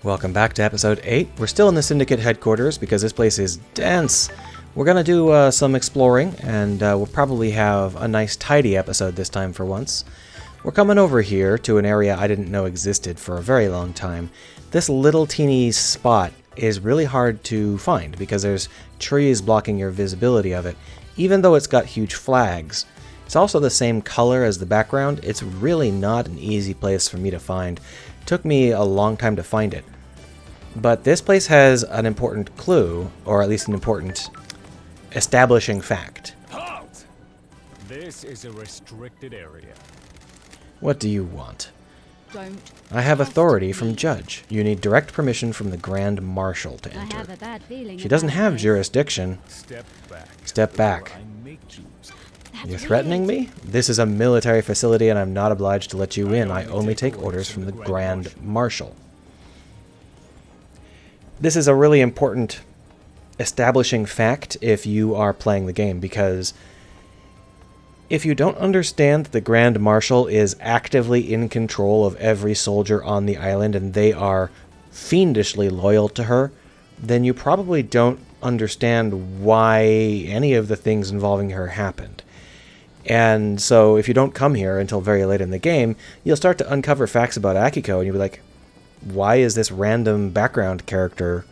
Welcome back to episode 8. We're still in the Syndicate headquarters because this place is dense. We're going to do some exploring, and we'll probably have a nice tidy episode this time for once. We're coming over here to an area I didn't know existed for a very long time. This little teeny spot is really hard to find because there's trees blocking your visibility of it, even though it's got huge flags. It's also the same color as the background. It's really not an easy place for me to find. It took me a long time to find it. But this place has an important clue, or at least an important establishing fact. Halt! This is a restricted area. What do you want? Don't. I have authority from Judge. You need direct permission from the Grand Marshal to I have enter. a bad feeling. She doesn't about have this. jurisdiction. Step back. Step back. I make you. That's You're threatening weird. me? This is a military facility and I'm not obliged to let you in. I only take orders from the Grand Marshal. This is a really important establishing fact if you are playing the game, because if you don't understand that the Grand Marshal is actively in control of every soldier on the island and they are fiendishly loyal to her, then you probably don't understand why any of the things involving her happened. And so if you don't come here until very late in the game, you'll start to uncover facts about Akiko and you'll be like, why is this random background character,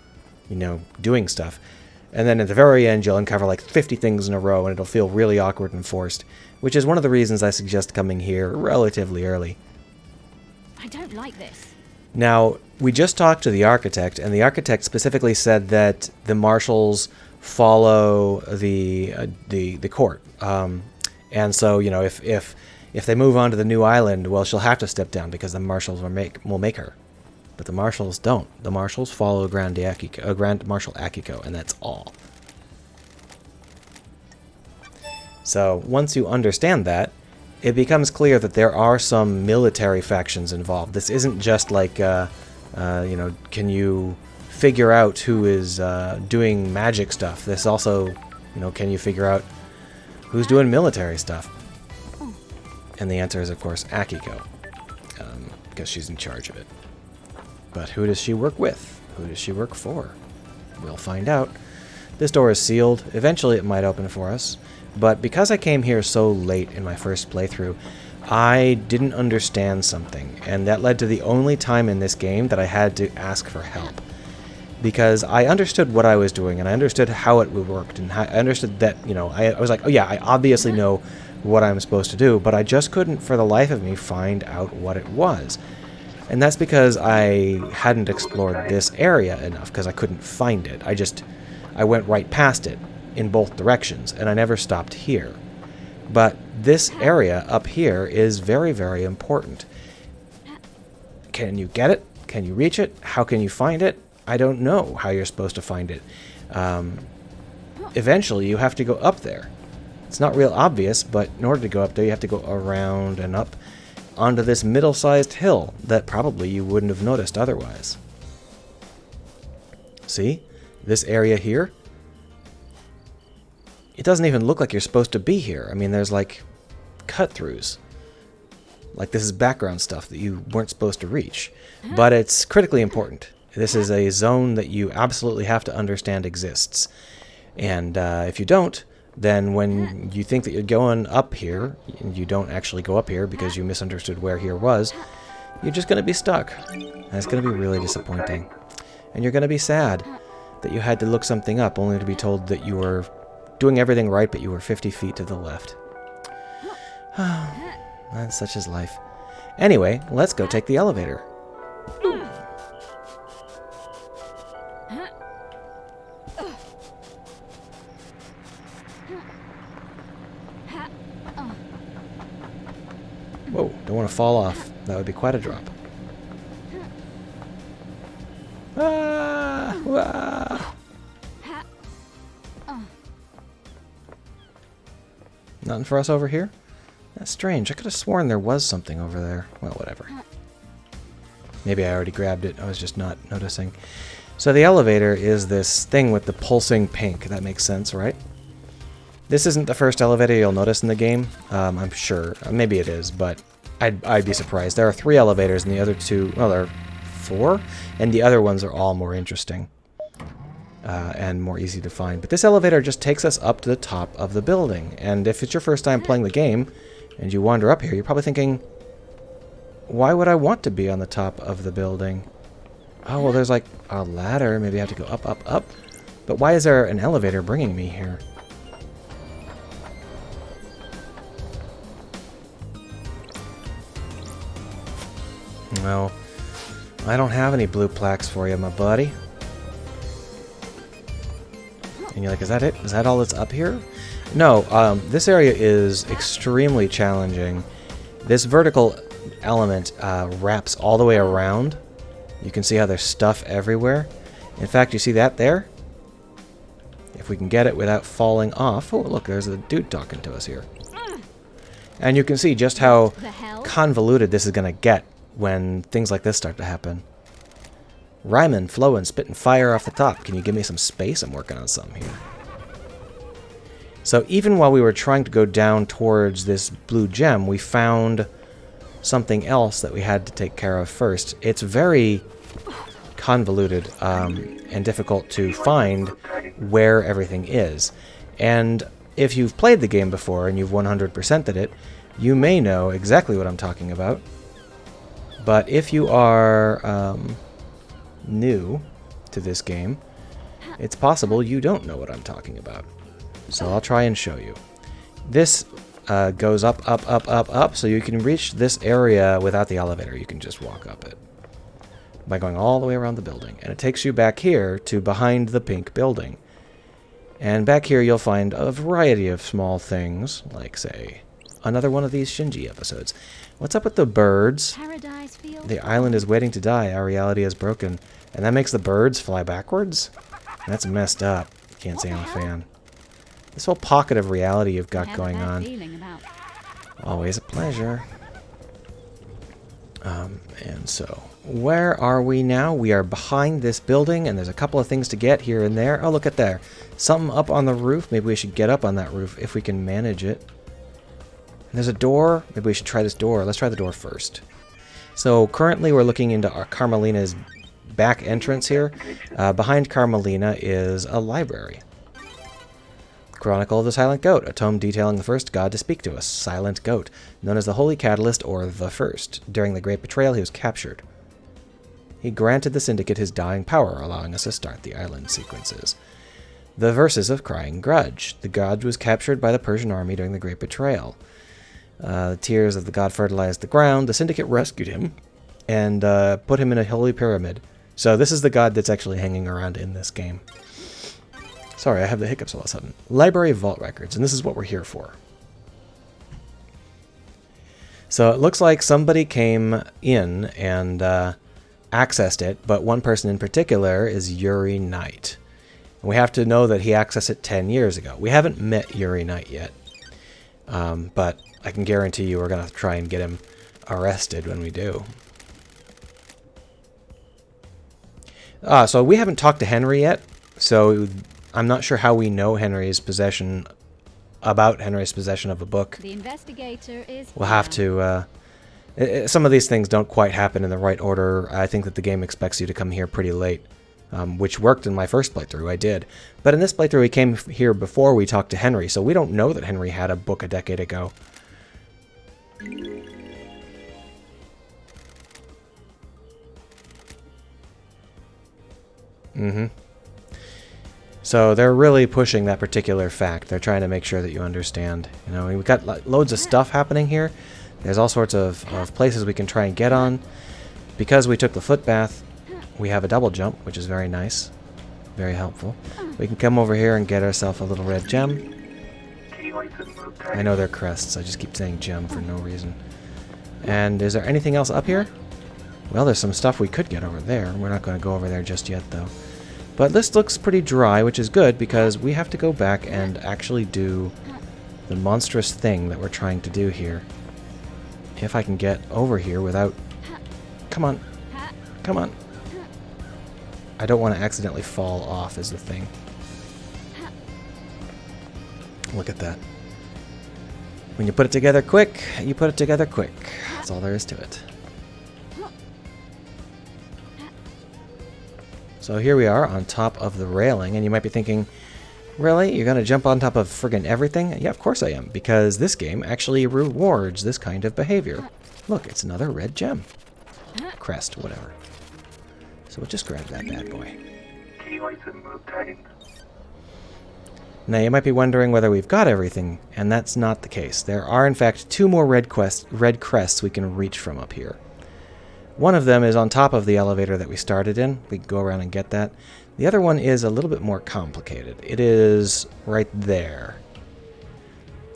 doing stuff? And then at the very end, you'll uncover like 50 things in a row and it'll feel really awkward and forced, which is one of the reasons I suggest coming here relatively early. I don't like this. Now, we just talked to the architect, and the architect specifically said that the marshals follow the court. And so, if they move on to the new island, well, she'll have to step down because the marshals will make her. But the marshals don't. The marshals follow Grand Marshal Akiko, and that's all. So once you understand that, it becomes clear that there are some military factions involved. This isn't just like, can you figure out who is doing magic stuff? This also, can you figure out who's doing military stuff? And the answer is, of course, Akiko, because she's in charge of it. But who does she work with? Who does she work for? We'll find out. This door is sealed. Eventually it might open for us. But because I came here so late in my first playthrough, I didn't understand something. And that led to the only time in this game that I had to ask for help. Because I understood what I was doing, and I understood how it worked, and I understood that, I was like, oh yeah, I obviously know what I'm supposed to do, but I just couldn't for the life of me find out what it was. And that's because I hadn't explored this area enough, because I couldn't find it. I went right past it in both directions, and I never stopped here. But this area up here is very, very important. Can you get it? Can you reach it? How can you find it? I don't know how you're supposed to find it. Eventually, you have to go up there. It's not real obvious, but in order to go up there, you have to go around and up onto this middle-sized hill that probably you wouldn't have noticed otherwise. See? This area here? It doesn't even look like you're supposed to be here. I mean, there's like cut-throughs. Like this is background stuff that you weren't supposed to reach. But it's critically important. This is a zone that you absolutely have to understand exists. And if you don't, then when you think that you're going up here, and you don't actually go up here because you misunderstood where here was, you're just going to be stuck. And it's going to be really disappointing. And you're going to be sad that you had to look something up only to be told that you were doing everything right, but you were 50 feet to the left. And such is life. Anyway, let's go take the elevator. Whoa, don't want to fall off. That would be quite a drop. Ah, ah. Nothing for us over here? That's strange. I could have sworn there was something over there. Well, whatever. Maybe I already grabbed it. I was just not noticing. So the elevator is this thing with the pulsing pink. That makes sense, right? This isn't the first elevator you'll notice in the game, I'm sure. Maybe it is, but I'd be surprised. There are 3 elevators, and the other 2... Well, there are 4, and the other ones are all more interesting and more easy to find. But this elevator just takes us up to the top of the building, and if it's your first time playing the game and you wander up here, you're probably thinking, why would I want to be on the top of the building? Oh, well, there's like a ladder. Maybe I have to go up, up, up. But why is there an elevator bringing me here? Well, I don't have any blue plaques for you, my buddy. And you're like, is that it? Is that all that's up here? No, this area is extremely challenging. This vertical element wraps all the way around. You can see how there's stuff everywhere. In fact, you see that there? If we can get it without falling off. Oh, look, there's a dude talking to us here. And you can see just how convoluted this is going to get when things like this start to happen. Rhyming, flowing, spitting fire off the top. Can you give me some space? I'm working on something here. So even while we were trying to go down towards this blue gem, we found something else that we had to take care of first. It's very convoluted and difficult to find where everything is. And if you've played the game before and you've 100%ed it, you may know exactly what I'm talking about. But if you are new to this game, it's possible you don't know what I'm talking about. So I'll try and show you. This goes up, up, up, up, up, so you can reach this area without the elevator. You can just walk up it by going all the way around the building. And it takes you back here to behind the pink building. And back here you'll find a variety of small things, like, say, another one of these Shinji episodes. What's up with the birds? Paradise field. The island is waiting to die. Our reality is broken. And that makes the birds fly backwards? That's messed up. Can't say I'm a fan. This whole pocket of reality you've got going on. Always a pleasure. And so, where are we now? We are behind this building, and there's a couple of things to get here and there. Oh, look at there. Something up on the roof. Maybe we should get up on that roof if we can manage it. And there's a door. Maybe we should try this door. Let's try the door first. So, currently we're looking into our Carmelina's back entrance here. Behind Carmelina is a library. Chronicle of the Silent Goat, a tome detailing the first god to speak to us, Silent Goat, known as the Holy Catalyst or the First. During the Great Betrayal, he was captured. He granted the Syndicate his dying power, allowing us to start the island sequences. The Verses of Crying Grudge. The god was captured by the Persian army during the Great Betrayal. The tears of the god fertilized the ground. The Syndicate rescued him and put him in a holy pyramid. So this is the god that's actually hanging around in this game. Sorry, I have the hiccups all of a sudden. Library of Vault Records, and this is what we're here for. So it looks like somebody came in and accessed it, but one person in particular is Yuri Knight. And we have to know that he accessed it 10 years ago. We haven't met Yuri Knight yet, but I can guarantee you we're going to try and get him arrested when we do. So we haven't talked to Henry yet, so I'm not sure how we know Henry's possession of a book. The investigator is. We'll have to. Some of these things don't quite happen in the right order. I think that the game expects you to come here pretty late, which worked in my first playthrough. I did, but in this playthrough, we came here before we talked to Henry, so we don't know that Henry had a book a decade ago. So they're really pushing that particular fact. They're trying to make sure that you understand. You know, we've got loads of stuff happening here. There's all sorts of places we can try and get on. Because we took the footbath, we have a double jump, which is very nice. Very helpful. We can come over here and get ourselves a little red gem. I know they're crests. I just keep saying gem for no reason. And is there anything else up here? Well, there's some stuff we could get over there. We're not going to go over there just yet, though. But this looks pretty dry, which is good, because we have to go back and actually do the monstrous thing that we're trying to do here. If I can get over here without... Come on. Come on. I don't want to accidentally fall off is the thing. Look at that. When you put it together quick, you put it together quick. That's all there is to it. So here we are on top of the railing, and you might be thinking, really? You're going to jump on top of friggin' everything? Yeah, of course I am, because this game actually rewards this kind of behavior. Look, it's another red gem. Crest, whatever. So we'll just grab that bad boy. Now you might be wondering whether we've got everything, and that's not the case. There are in fact 2 more red crests we can reach from up here. One of them is on top of the elevator that we started in. We can go around and get that. The other one is a little bit more complicated. It is right there.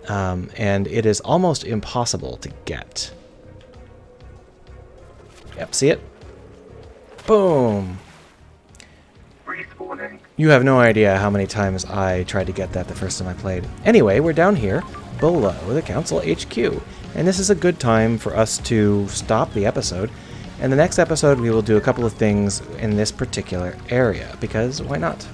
And it is almost impossible to get. Yep, see it? Boom! You have no idea how many times I tried to get that the first time I played. Anyway, we're down here below the Council HQ. And this is a good time for us to stop the episode. And the next episode we will do a couple of things in this particular area, because why not?